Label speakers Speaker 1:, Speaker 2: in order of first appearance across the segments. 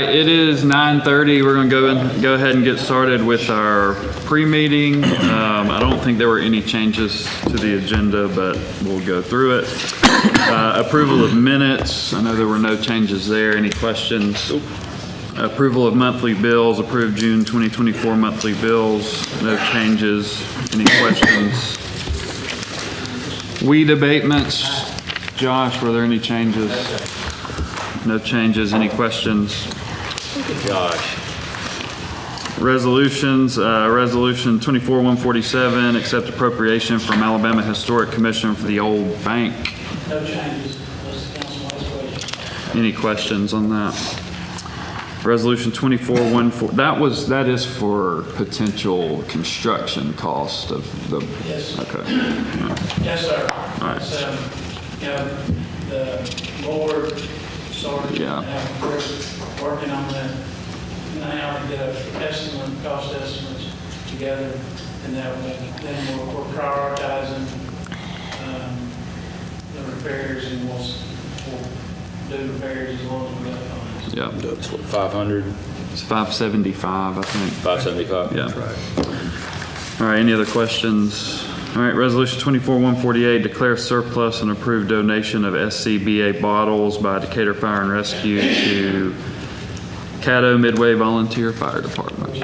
Speaker 1: It is 9:30. We're going to go ahead and get started with our pre-meeting. I don't think there were any changes to the agenda, but we'll go through it. Approval of minutes. I know there were no changes there. Any questions? Approval of monthly bills. Approved June 2024 monthly bills. No changes. Any questions? Weed abatements. Josh, were there any changes? No changes. Any questions?
Speaker 2: Gosh.
Speaker 1: Resolutions, Resolution 24-147, accept appropriation from Alabama Historic Commission for the old bank.
Speaker 3: No changes unless the council has questions.
Speaker 1: Any questions on that? Resolution 24-14, that is for potential construction cost of the.
Speaker 3: Yes.
Speaker 1: Okay.
Speaker 3: Yes, sir.
Speaker 1: All right.
Speaker 3: The board started
Speaker 1: Yeah.
Speaker 3: working on that now to get a cost estimates together, and that then we're prioritizing the repairs, and we'll do repairs as long as we got funds.
Speaker 1: Yeah,
Speaker 2: That's what, 500,
Speaker 1: it's 575, I think.
Speaker 2: 575?
Speaker 1: Yeah. All right, any other questions? All right, Resolution 24-148, declare surplus and approve donation of SCBA bottles by Decatur Fire and Rescue to Caddo Midway Volunteer Fire Department.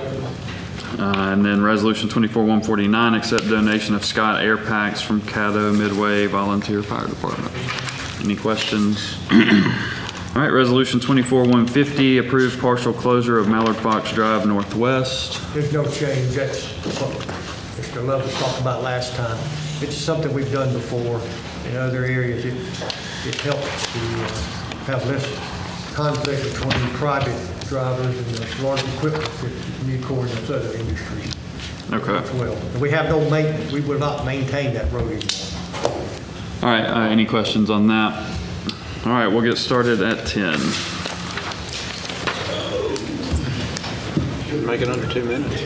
Speaker 1: And then Resolution 24-149, accept donation of Scott Air Packs from Caddo Midway Volunteer Fire Department. Any questions? All right, Resolution 24-150, approve partial closure of Mallard Fox Drive Northwest.
Speaker 4: There's no change. That's what Mr. Lovett talked about last time. It's something we've done before in other areas. It helps to have less conflict between private drivers and the large equipment that Nucor and those other industries
Speaker 1: Okay.
Speaker 4: as well. And we have no maintenance. We will not maintain that road anymore.
Speaker 1: All right, any questions on that? All right, we'll get started at 10.
Speaker 2: Should make it under 2 minutes.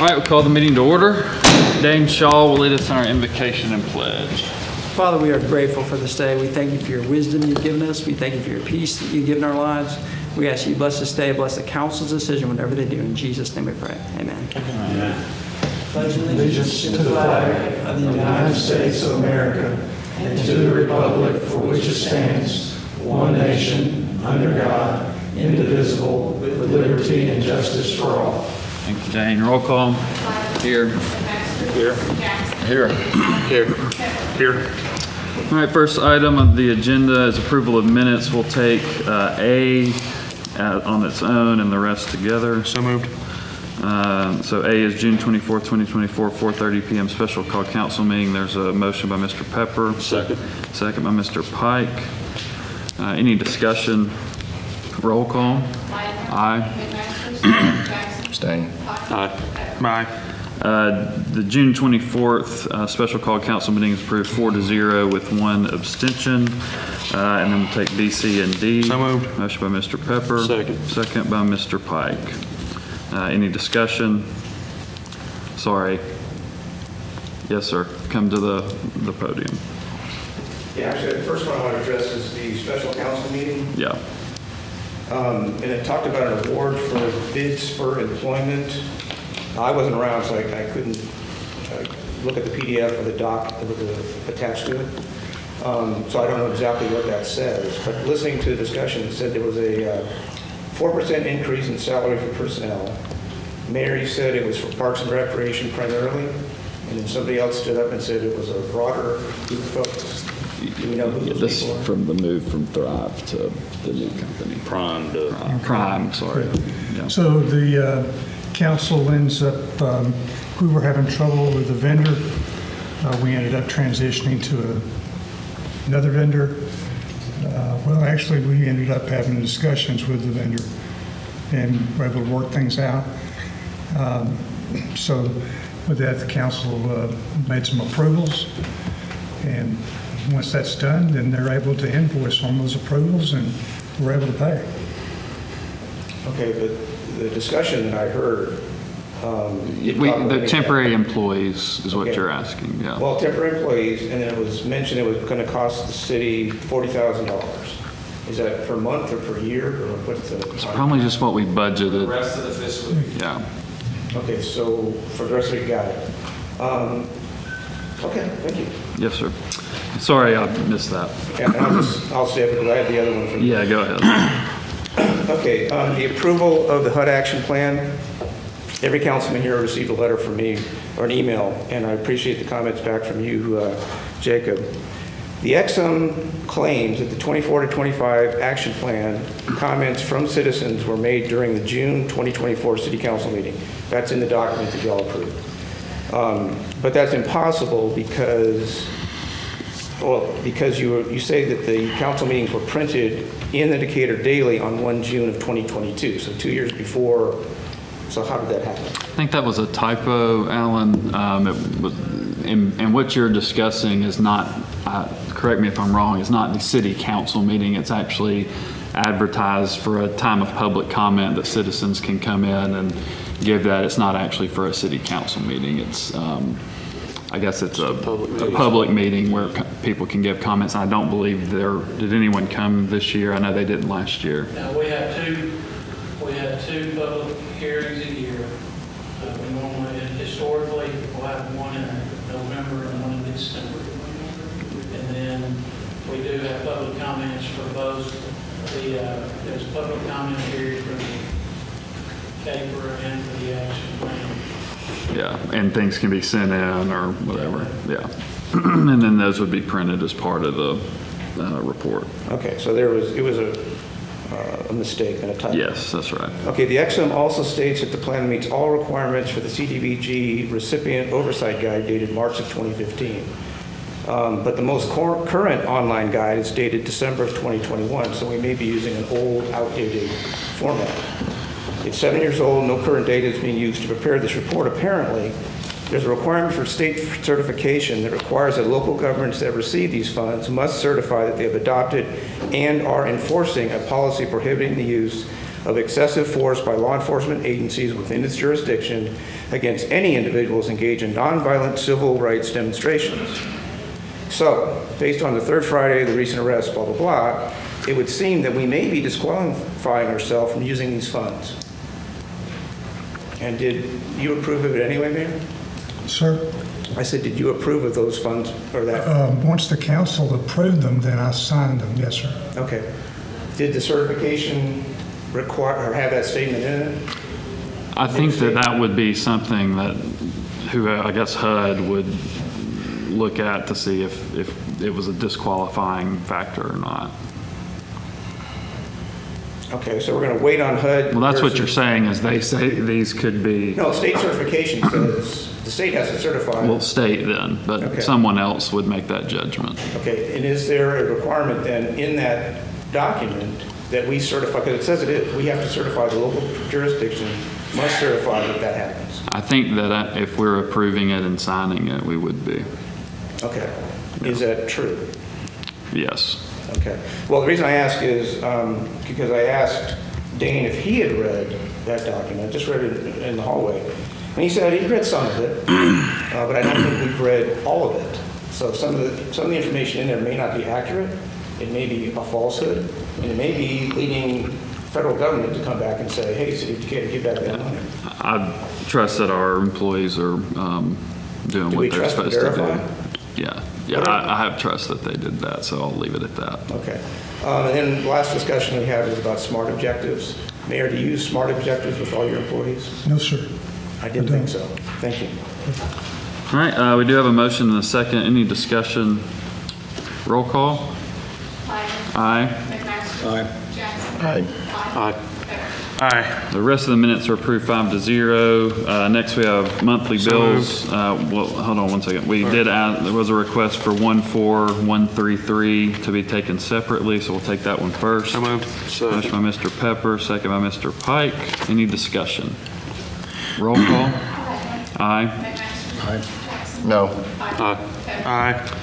Speaker 1: All right, we'll call the meeting to order. Dame Shaw will lead us in our invocation and pledge.
Speaker 5: Father, we are grateful for this day. We thank you for your wisdom you've given us. We thank you for your peace that you've given our lives. We ask you bless this day, bless the council's decision, whatever they do. In Jesus' name we pray. Amen.
Speaker 6: Pledge allegiance to the flag of the United States of America and to the republic for which it stands, one nation, under God, indivisible, with liberty and justice for all.
Speaker 1: Thank you, Dane. Roll call. Here.
Speaker 2: Here.
Speaker 1: Here.
Speaker 2: Here. Here.
Speaker 1: All right, first item of the agenda is approval of minutes. We'll take A on its own and the rest together.
Speaker 2: So moved.
Speaker 1: So A is June 24th, 2024, 4:30 PM special call council meeting. There's a motion by Mr. Pepper.
Speaker 2: Second.
Speaker 1: Second by Mr. Pike. Any discussion? Roll call. Aye.
Speaker 2: Abstain. Aye.
Speaker 1: Aye. The June 24th special call council meeting is approved 4-0 with one abstention. And then we'll take B, C, and D.
Speaker 2: So moved.
Speaker 1: Motion by Mr. Pepper.
Speaker 2: Second.
Speaker 1: Second by Mr. Pike. Any discussion? Sorry. Yes, sir. Come to the podium.
Speaker 7: Yeah, actually, the first one I want to address is the special council meeting.
Speaker 1: Yeah.
Speaker 7: And it talked about an award for bids for employment. I wasn't around, so I couldn't look at the PDF or the doc that was attached to it. So I don't know exactly what that says. But listening to the discussion, it said there was a 4% increase in salary for personnel. Mary said it was for Parks and Recreation primarily. And then somebody else stood up and said it was a broader group of folks. Do we know who those
Speaker 8: This
Speaker 7: people are?
Speaker 8: from the move from Thrive to the new company.
Speaker 2: Prime to.
Speaker 1: Prime, sorry. Yeah.
Speaker 6: So the council ends up, we were having trouble with the vendor. We ended up transitioning to another vendor. Well, actually, we ended up having discussions with the vendor and were able to work things out. So with that, the council made some approvals. And once that's done, then they're able to invoice on those approvals and we're able to pay.
Speaker 7: Okay, but the discussion that I heard.
Speaker 1: The temporary employees is what
Speaker 7: Okay.
Speaker 1: you're asking, yeah.
Speaker 7: Well, temporary employees, and then it was mentioned it was going to cost the city $40,000. Is that per month or per year, or what's the?
Speaker 1: Probably just what we budgeted.
Speaker 9: Rest of the fiscal year.
Speaker 1: Yeah.
Speaker 7: Okay, so for the rest of you, got it. Okay, thank you.
Speaker 1: Yes, sir. Sorry, I missed that.
Speaker 7: Yeah, and I'll say it because I had the other one from.
Speaker 1: Yeah, go ahead.
Speaker 7: Okay, the approval of the HUD action plan. Every councilman here received a letter from me, or an email, and I appreciate the comments back from you, Jacob. The Exum claims that the 24 to 25 action plan comments from citizens were made during the June 2024 City Council meeting. That's in the document that y'all approved. But that's impossible because you say that the council meetings were printed in the Decatur Daily on 1 June of 2022, so 2 years before. So how did that happen?
Speaker 1: I think that was a typo, Alan. And what you're discussing is not, correct me if I'm wrong, is not the city council meeting. It's actually advertised for a time of public comment that citizens can come in and give that. It's not actually for a city council meeting. It's, I guess it's a public meeting where people can give comments. I don't believe did anyone come this year? I know they didn't last year.
Speaker 3: Now, we have two public hearings a year. We normally, historically, we'll have one in November and one in December. And then we do have public comments for both there's public comment period for the paper and for the action plan.
Speaker 1: Yeah, and things can be sent in or whatever, yeah. And then those would be printed as part of the report.
Speaker 7: Okay, so it was a mistake and a typo.
Speaker 1: Yes, that's right.
Speaker 7: Okay, the Exum also states that the plan meets all requirements for the CDBG recipient oversight guide dated March of 2015. But the most current online guide is dated December of 2021, so we may be using an old, outdated format. It's 7 years old, no current data is being used to prepare this report. Apparently, there's a requirement for state certification that requires that local governments that receive these funds must certify that they have adopted and are enforcing a policy prohibiting the use of excessive force by law enforcement agencies within its jurisdiction against any individuals engaged in nonviolent civil rights demonstrations. So, based on the third Friday of the recent arrest, blah, blah, blah, it would seem that we may be disqualifying ourselves from using these funds. And did you approve of it anyway, Mayor?
Speaker 6: Sir,
Speaker 7: I said, did you approve of those funds or that?
Speaker 6: once the council approved them, then I signed them, yes, sir.
Speaker 7: Okay. Did the certification require or have that statement in it?
Speaker 1: I think that would be something that, I guess HUD would look at to see if it was a disqualifying factor or not.
Speaker 7: Okay, so we're going to wait on HUD.
Speaker 1: Well, that's what
Speaker 7: versus-
Speaker 1: you're saying, is they say these could be,
Speaker 7: No, state certification says the state has to certify.
Speaker 1: well, state then,
Speaker 7: Okay.
Speaker 1: but someone else would make that judgment.
Speaker 7: Okay, and is there a requirement then in that document that we certify, because it says it is, we have to certify, the local jurisdiction must certify that that happens.
Speaker 1: I think that if we're approving it and signing it, we would be,
Speaker 7: Okay, is that true?
Speaker 1: yes.
Speaker 7: Okay. Well, the reason I ask is because I asked Dane if he had read that document, I just read it in the hallway. And he said he read some of it, but I don't think we've read all of it. So some of the information in there may not be accurate, it may be a falsehood, and it may be leading federal government to come back and say, hey, city of Decatur, give back that money.
Speaker 1: I trust that our employees are doing
Speaker 7: Do
Speaker 1: what
Speaker 7: we
Speaker 1: they're
Speaker 7: trust and
Speaker 1: supposed to
Speaker 7: verify?
Speaker 1: do. Yeah, I have trust that they did that, so I'll leave it at that.
Speaker 7: Okay. And then the last discussion we had was about SMART objectives. Mayor, do you use SMART objectives with all your employees?
Speaker 6: No, sir.
Speaker 7: I didn't think so. Thank you.
Speaker 1: All right, we do have a motion and a second. Any discussion? Roll call? Aye.
Speaker 2: Aye.
Speaker 9: Aye.
Speaker 2: Aye. Aye.
Speaker 1: The rest of the minutes are approved 5-0. Next, we have monthly bills. Well, hold on one second. We did add, there was a request for 14133 to be taken separately, so we'll take that one first.
Speaker 2: So moved.
Speaker 1: Motion by Mr. Pepper, second by Mr. Pike. Any discussion? Roll call? Aye.
Speaker 9: No.
Speaker 2: Aye. Aye.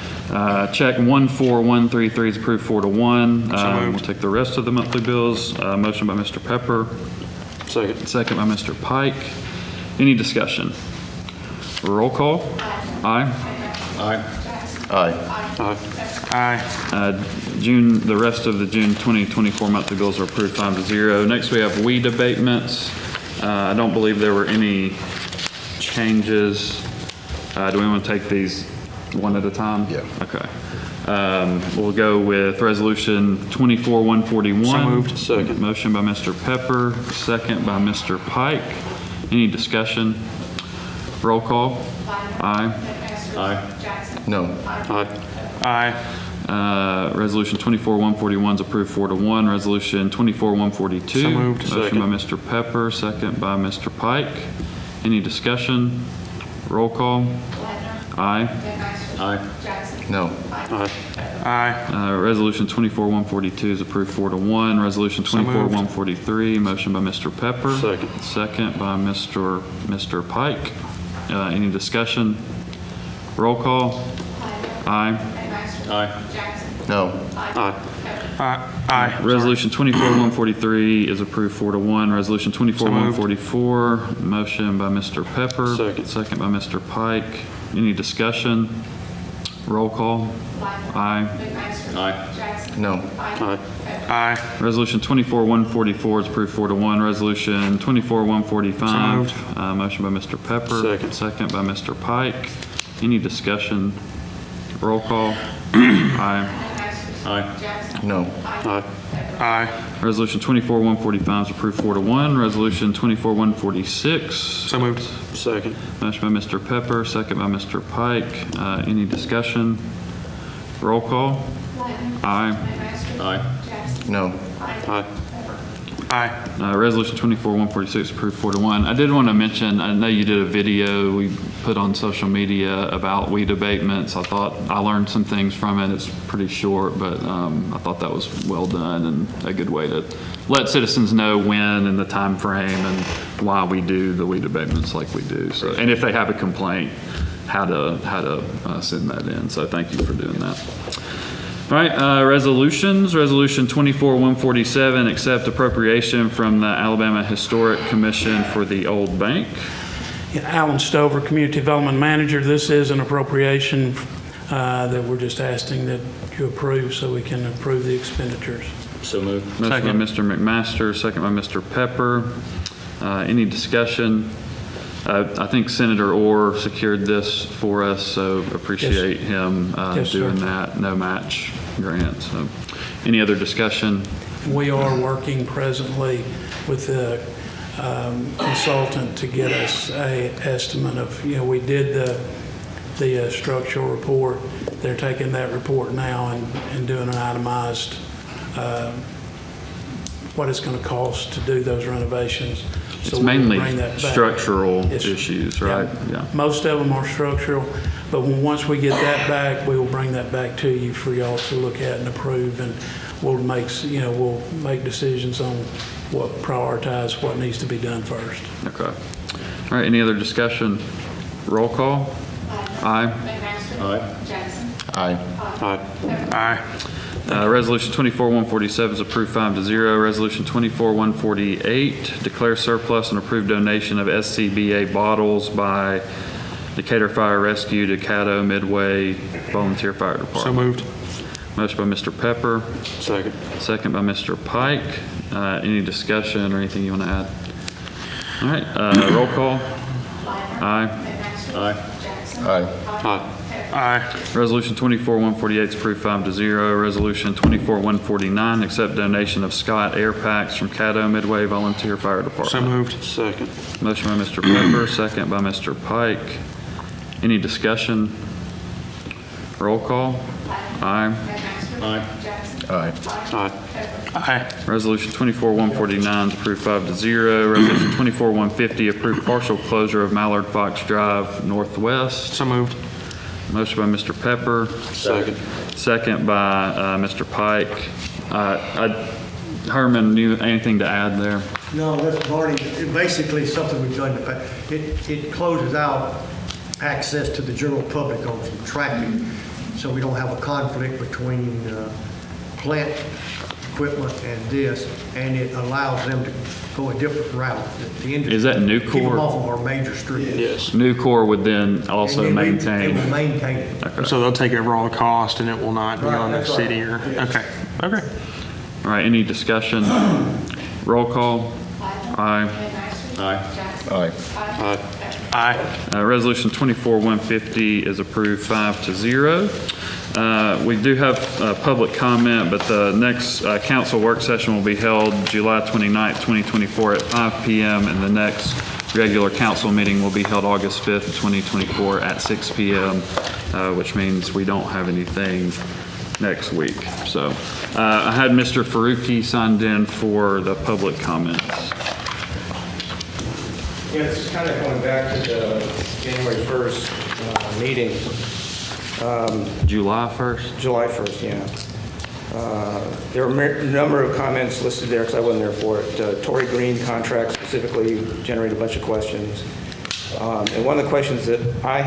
Speaker 1: Check 14133 is approved 4-1.
Speaker 2: moved.
Speaker 1: We'll take the rest of the monthly bills. Motion by Mr. Pepper,
Speaker 2: Second.
Speaker 1: second by Mr. Pike. Any discussion? Roll call? Aye.
Speaker 2: Aye.
Speaker 9: Aye.
Speaker 2: Aye. Aye.
Speaker 1: The rest of the June 2024 monthly bills are approved 5-0. Next, we have weed abatements. I don't believe there were any changes. Do we want to take these one at a time?
Speaker 9: Yeah.
Speaker 1: Okay. We'll go with resolution 24-141.
Speaker 2: So moved. Second.
Speaker 1: Motion by Mr. Pepper, second by Mr. Pike. Any discussion? Roll call? Aye.
Speaker 2: Aye.
Speaker 9: No.
Speaker 2: Aye. Aye.
Speaker 1: Resolution 24-141 is approved 4-1. Resolution 24-142.
Speaker 2: So moved.
Speaker 1: Motion
Speaker 2: Second.
Speaker 1: by Mr. Pepper, second by Mr. Pike. Any discussion? Roll call? Aye.
Speaker 2: Aye.
Speaker 9: No.
Speaker 2: Aye. Aye.
Speaker 1: Resolution 24-142 is approved 4-1. Resolution
Speaker 2: So moved.
Speaker 1: 24-143, motion by Mr. Pepper.
Speaker 2: Second.
Speaker 1: Second by Mr. Pike. Any discussion? Roll call? Aye.
Speaker 2: Aye.
Speaker 9: No.
Speaker 2: Aye. Aye.
Speaker 1: Resolution 24-143 is approved 4-1. Resolution 24-144, motion by Mr. Pepper.
Speaker 2: Second.
Speaker 1: Second by Mr. Pike. Any discussion? Roll call? Aye.
Speaker 2: Aye.
Speaker 9: No.
Speaker 2: Aye. Aye.
Speaker 1: Resolution 24-144 is approved 4-1. Resolution 24-145,
Speaker 2: So
Speaker 1: motion by Mr. Pepper.
Speaker 2: Second.
Speaker 1: Second by Mr. Pike. Any discussion? Roll call? Aye.
Speaker 2: Aye.
Speaker 9: No.
Speaker 2: Aye. Aye.
Speaker 1: Resolution 24-145 is approved 4-1. Resolution 24-146.
Speaker 2: So moved. Second.
Speaker 1: Motion by Mr. Pepper, second by Mr. Pike. Any discussion? Roll call? Aye.
Speaker 2: Aye.
Speaker 9: No.
Speaker 2: Aye. Aye.
Speaker 1: Resolution 24-146 approved 4-1. I did want to mention, I know you did a video we put on social media about weed abatements. I thought I learned some things from it. It's pretty short, but I thought that was well done and a good way to let citizens know when and the time frame and why we do the weed abatements like we do. So, and if they have a complaint, how to send that in. So thank you for doing that. All right, resolutions. Resolution 24-147, accept appropriation from the Alabama Historic Commission for the Old Bank.
Speaker 3: Yeah, Alan Stover, Community Development Manager. This is an appropriation that we're just asking that you approve so we can approve the expenditures.
Speaker 2: So moved.
Speaker 1: Motion by Mr. McMaster, second by Mr. Pepper. Any discussion? I think Senator Orr secured this for us, so appreciate him
Speaker 3: Yes, sir.
Speaker 1: doing that, no match grant. So, any other discussion?
Speaker 3: We are working presently with the consultant to get us a estimate of, we did the structural report. They're taking that report now and doing an itemized, what it's going to cost to do those renovations.
Speaker 1: It's
Speaker 3: So we'll
Speaker 1: mainly
Speaker 3: bring that back.
Speaker 1: structural
Speaker 3: It's-
Speaker 1: issues, right?
Speaker 3: Yeah. Most of them are structural, but once we get that back, we will bring that back to you for y'all to look at and approve, and we'll make decisions on what prioritize what needs to be done first.
Speaker 1: Okay. All right, any other discussion? Roll call? Aye.
Speaker 10: McMaster.
Speaker 2: Aye.
Speaker 10: Jackson.
Speaker 9: Aye.
Speaker 2: Aye.
Speaker 3: Aye.
Speaker 1: Resolution 24-147 is approved 5-0. Resolution 24-148, declare surplus and approve donation of SCBA bottles by Decatur Fire Rescue to Caddo Midway Volunteer Fire Department.
Speaker 2: So moved.
Speaker 1: Motion by Mr. Pepper,
Speaker 2: Second.
Speaker 1: second by Mr. Pike. Any discussion or anything you want to add? All right, roll call. Aye.
Speaker 10: McMaster.
Speaker 2: Aye.
Speaker 10: Jackson.
Speaker 9: Aye.
Speaker 2: Aye.
Speaker 3: Aye.
Speaker 1: Resolution 24-148 is approved 5-0. Resolution 24-149, accept donation of Scott Air Packs from Caddo Midway Volunteer Fire Department.
Speaker 2: So moved. Second.
Speaker 1: Motion by Mr. Pepper, second by Mr. Pike. Any discussion? Roll call. Aye.
Speaker 10: McMaster.
Speaker 2: Aye.
Speaker 10: Jackson.
Speaker 9: Aye.
Speaker 2: Aye.
Speaker 10: Pepper.
Speaker 3: Aye.
Speaker 1: Resolution 24-149 is approved 5-0. Resolution 24-150, approved partial closure of Mallard Fox Drive Northwest.
Speaker 3: So moved.
Speaker 1: Motion by Mr. Pepper,
Speaker 2: Second.
Speaker 1: second by Mr. Pike. Herman, anything to add there?
Speaker 4: No, that's already, basically something we've done in the past. It closes out access to the general public on some traffic, so we don't have a conflict between plant equipment and this, and it allows them to go a different route. The industry-
Speaker 1: Is that
Speaker 4: Keep them
Speaker 1: Nucor?
Speaker 4: off of our major streets.
Speaker 2: Yes.
Speaker 1: Nucor would then also
Speaker 4: And it will
Speaker 1: maintain.
Speaker 4: maintain it.
Speaker 11: So they'll take over all the cost and it will not be
Speaker 4: Right,
Speaker 11: on the
Speaker 4: that's
Speaker 11: city
Speaker 4: right.
Speaker 11: or,
Speaker 4: Yes.
Speaker 11: okay, okay.
Speaker 1: All right, any discussion? Roll call. Aye.
Speaker 10: McMaster.
Speaker 2: Aye.
Speaker 10: Jackson.
Speaker 9: Aye.
Speaker 2: Aye.
Speaker 11: Aye.
Speaker 1: Resolution 24-150 is approved 5-0. We do have public comment, but the next council work session will be held July 29th, 2024 at 5 p.m. and the next regular council meeting will be held August 5th, 2024 at 6 p.m., which means we don't have anything next week. So I had Mr. Faruqi signed in for the public comments.
Speaker 7: Yeah, this is kind of going back to the January 1st meeting,
Speaker 1: July 1st?
Speaker 7: July 1st, yeah. There were a number of comments listed there because I wasn't there for it. Tory Green contract specifically generated a bunch of questions. And one of the questions that I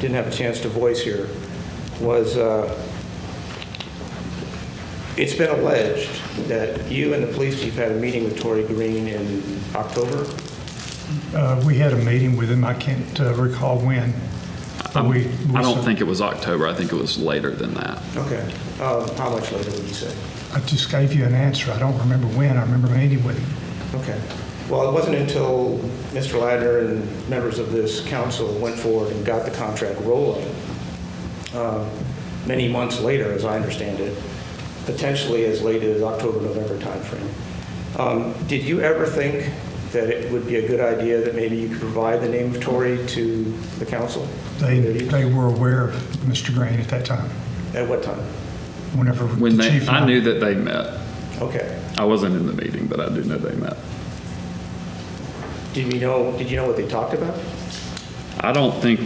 Speaker 7: didn't have a chance to voice here was, it's been alleged that you and the police chief had a meeting with Tory Green in October.
Speaker 6: We had a meeting with him, I can't recall when. But
Speaker 1: I don't think it was October. I think it was later than that.
Speaker 7: Okay. How much later would you say?
Speaker 6: I just gave you an answer, I don't remember when, I remember meeting with him.
Speaker 7: Okay. Well, it wasn't until Mr. Ladner and members of this council went forward and got the contract rolling, many months later, as I understand it, potentially as late as October, November timeframe. Did you ever think that it would be a good idea that maybe you could provide the name of Tory to the council?
Speaker 6: They were aware of Mr. Green at that time,
Speaker 7: At what time?
Speaker 6: whenever
Speaker 1: When
Speaker 6: the chief.
Speaker 1: I knew that they met.
Speaker 7: Okay.
Speaker 1: I wasn't in the meeting, but I do know they met.
Speaker 7: Did you know what they talked about?
Speaker 1: I don't think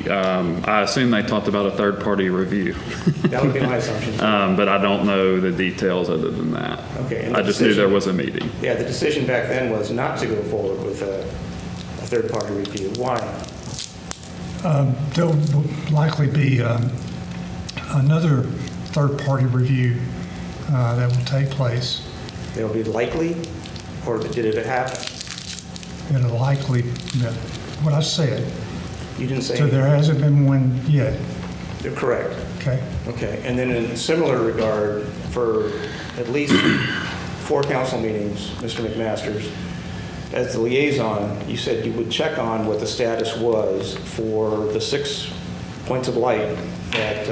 Speaker 1: I assume they talked about a third-party review.
Speaker 7: That would be my assumption.
Speaker 1: But I don't know the details other than that.
Speaker 7: Okay, and
Speaker 1: I
Speaker 7: the
Speaker 1: just knew there
Speaker 7: decision-
Speaker 1: was a meeting.
Speaker 7: Yeah, the decision back then was not to go forward with a third-party review. Why?
Speaker 6: There'll likely be another third-party review that will take place.
Speaker 7: It'll be likely, or did it happen?
Speaker 6: It'll likely, what I said,
Speaker 7: You didn't say
Speaker 6: so there
Speaker 7: anything.
Speaker 6: hasn't been one yet,
Speaker 7: You're correct.
Speaker 6: okay?
Speaker 7: Okay, and then in a similar regard, for at least 4 council meetings, Mr. McMasters, as the liaison, you said you would check on what the status was for the 6 points of light that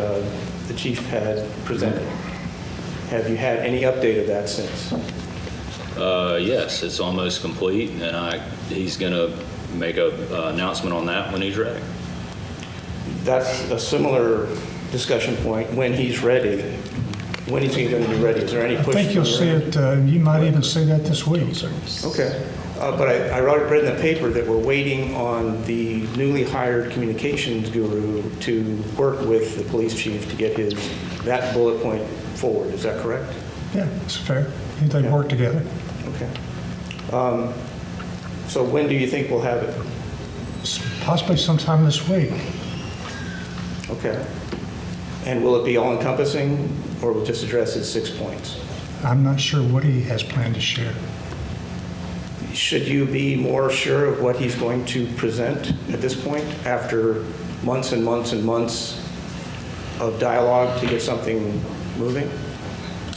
Speaker 7: the chief had presented. Have you had any update of that since?
Speaker 10: Yes, it's almost complete, and he's going to make an announcement on that when he's ready.
Speaker 7: That's a similar discussion point, when he's ready. When is he going to be ready? Is there any
Speaker 6: I
Speaker 7: push?
Speaker 6: think you'll
Speaker 7: from
Speaker 6: see
Speaker 7: your
Speaker 6: it, you might even see that this week.
Speaker 7: Okay, but I read in the paper that we're waiting on the newly hired communications guru to work with the police chief to get that bullet point forward. Is that correct?
Speaker 6: Yeah, it's fair. They
Speaker 7: Yeah.
Speaker 6: work together.
Speaker 7: Okay. So when do you think we'll have it?
Speaker 6: Possibly sometime this week.
Speaker 7: Okay. And will it be all encompassing, or will it just address his 6 points?
Speaker 6: I'm not sure what he has planned to share.
Speaker 7: Should you be more sure of what he's going to present at this point, after months and months and months of dialogue to get something moving?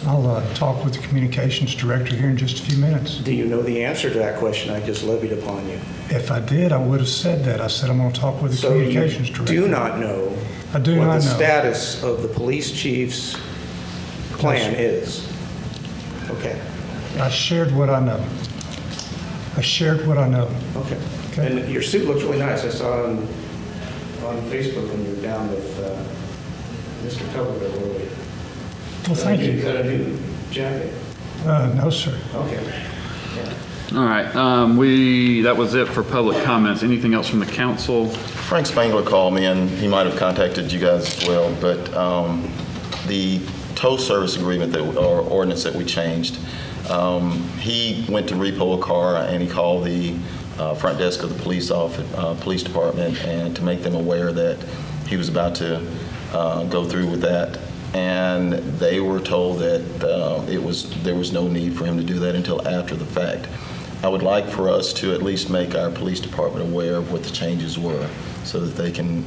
Speaker 6: I'll talk with the communications director here in just a few minutes.
Speaker 7: Do you know the answer to that question I just levied upon you?
Speaker 6: If I did, I would have said that. I said I'm going to talk with the
Speaker 7: So you
Speaker 6: communications director.
Speaker 7: do not know
Speaker 6: I do
Speaker 7: what
Speaker 6: not
Speaker 7: the
Speaker 6: know.
Speaker 7: status of the police chief's plan is? Okay,
Speaker 6: I shared what I know. I shared what I know.
Speaker 7: okay.
Speaker 6: Okay.
Speaker 7: And your suit looks really nice. I saw on Facebook when you were down with Mr. Tuberville earlier.
Speaker 6: Well, thank
Speaker 7: Is
Speaker 6: you.
Speaker 7: that a new jacket?
Speaker 6: No, sir.
Speaker 7: Okay.
Speaker 1: All right, that was it for public comments. Anything else from the council?
Speaker 9: Frank Spangler called me, and he might have contacted you guys as well, but the tow service agreement or ordinance that we changed, he went to repo a car, and he called the front desk of the police department, and to make them aware that he was about to go through with that. And they were told that there was no need for him to do that until after the fact. I would like for us to at least make our police department aware of what the changes were, so that they can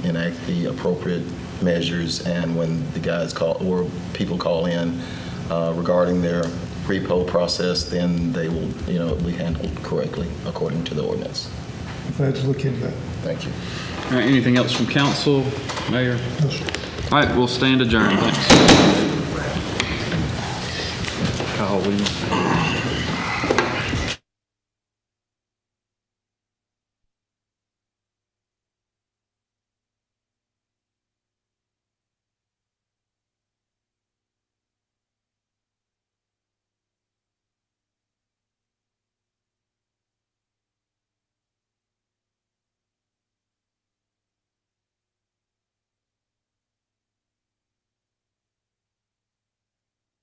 Speaker 9: enact the appropriate measures, and when the guys call or people call in regarding their repo process, then they will, be handled correctly according to the ordinance.
Speaker 6: Glad to look into that.
Speaker 9: Thank you.
Speaker 1: All right, anything else from council, Mayor?
Speaker 6: No, sir.
Speaker 1: All right, we'll stand adjourned. Thanks. Kyle, will you-